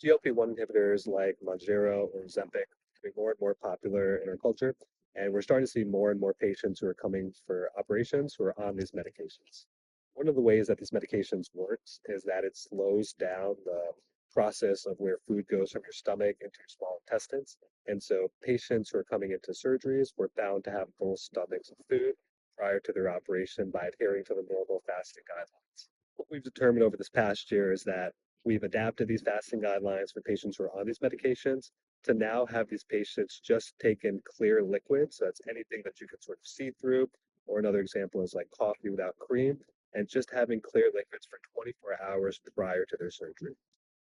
GLP-1 inhibitors like Mounjaro or Ozempic becoming more and more popular in our culture, and we're starting to see more and more patients who are coming for operations who are on these medications. One of the ways that these medications works is that it slows down the process of where food goes from your stomach into your small intestines. And so patients who are coming into surgeries were found to have full stomachs of food prior to their operation by adhering to the normal fasting guidelines. What we've determined over this past year is that we've adapted these fasting guidelines for patients who are on these medications to now have these patients just take in clear liquids. So that's anything that you can sort of see through. Or another example is like coffee without cream, and just having clear liquids for 24 hours prior to their surgery.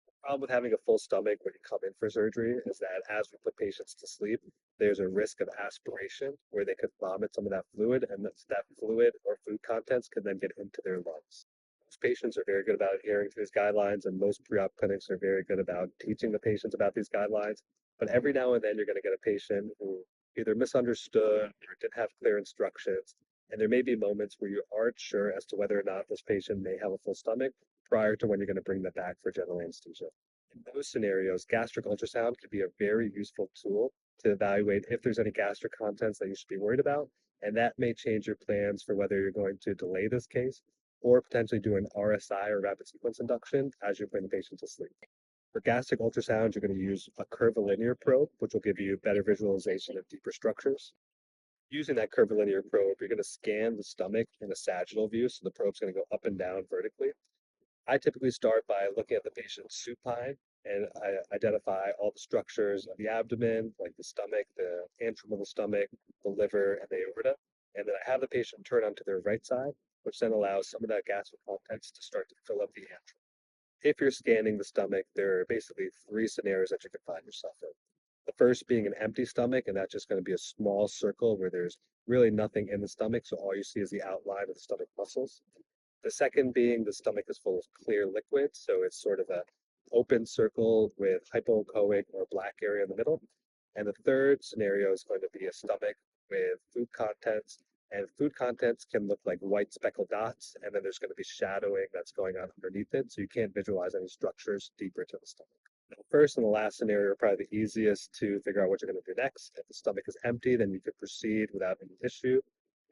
The problem with having a full stomach when you come in for surgery is that as we put patients to sleep, there's a risk of aspiration where they could vomit some of that fluid, and that fluid or food contents could then get into their lungs. Most patients are very good about adhering to these guidelines, and most pre-op clinics are very good about teaching the patients about these guidelines. But every now and then, you're going to get a patient who either misunderstood or didn't have clear instructions. And there may be moments where you aren't sure as to whether or not this patient may have a full stomach prior to when you're going to bring them back for general anesthesia. In those scenarios, gastric ultrasound could be a very useful tool to evaluate if there's any gastric contents that you should be worried about. And that may change your plans for whether you're going to delay this case or potentially do an RSI or rapid sequence induction as you're putting the patient to sleep. For gastric ultrasound, you're going to use a curvilinear probe, which will give you better visualization of deeper structures. Using that curvilinear probe, you're going to scan the stomach in a sagittal view, so the probe's going to go up and down vertically. I typically start by looking at the patient's supine and I identify all the structures of the abdomen, like the stomach, the antrum of the stomach, the liver, and the aorta. And then I have the patient turn onto their right side, which then allows some of that gastric contents to start to fill up the antrum. If you're scanning the stomach, there are basically three scenarios that you can find yourself in. The first being an empty stomach, and that's just going to be a small circle where there's really nothing in the stomach, so all you see is the outline of the stomach muscles. The second being the stomach is full of clear liquid, so it's sort of a open circle with hypoechoic or black area in the middle. And the third scenario is going to be a stomach with food contents, and food contents can look like white speckled dots, and then there's going to be shadowing that's going on underneath it, so you can't visualize any structures deeper into the stomach. The first and the last scenario are probably the easiest to figure out what you're going to do next. If the stomach is empty, then you could proceed without any issue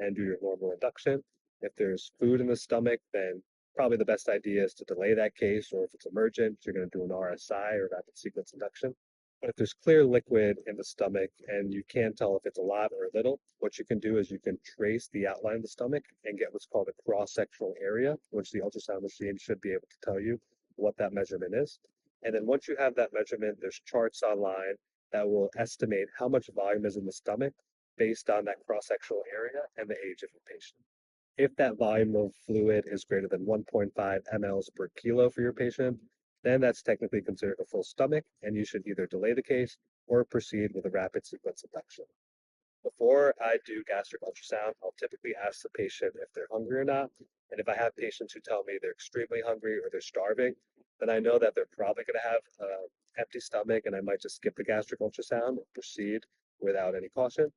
and do your normal induction. If there's food in the stomach, then probably the best idea is to delay that case, or if it's emergent, you're going to do an RSI or rapid sequence induction. But if there's clear liquid in the stomach and you can't tell if it's a lot or a little, what you can do is you can trace the outline of the stomach and get what's called a cross-sectional area, which the ultrasound machine should be able to tell you what that measurement is. And then once you have that measurement, there's charts online that will estimate how much volume is in the stomach based on that cross-sectional area and the age of the patient. If that volume of fluid is greater than 1.5 mLs per kilo for your patient, then that's technically considered a full stomach, and you should either delay the case or proceed with a rapid sequence induction. Before I do gastric ultrasound, I'll typically ask the patient if they're hungry or not. And if I have patients who tell me they're extremely hungry or they're starving, then I know that they're probably going to have an empty stomach, and I might just skip the gastric ultrasound and proceed without any caution.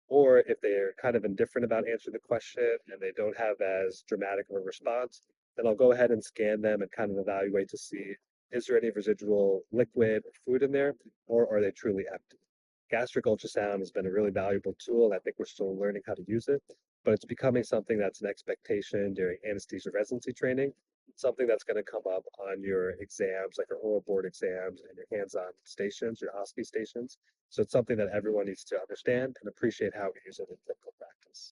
Or if they're kind of indifferent about answering the question and they don't have as dramatic of a response, then I'll go ahead and scan them and kind of evaluate to see, is there any residual liquid or food in there, or are they truly empty? Gastric ultrasound has been a really valuable tool, and I think we're still learning how to use it, but it's becoming something that's an expectation during anesthesia residency training, something that's going to come up on your exams, like your oral board exams and your hands-on stations, your OSCE stations. So it's something that everyone needs to understand and appreciate how we use it in clinical practice.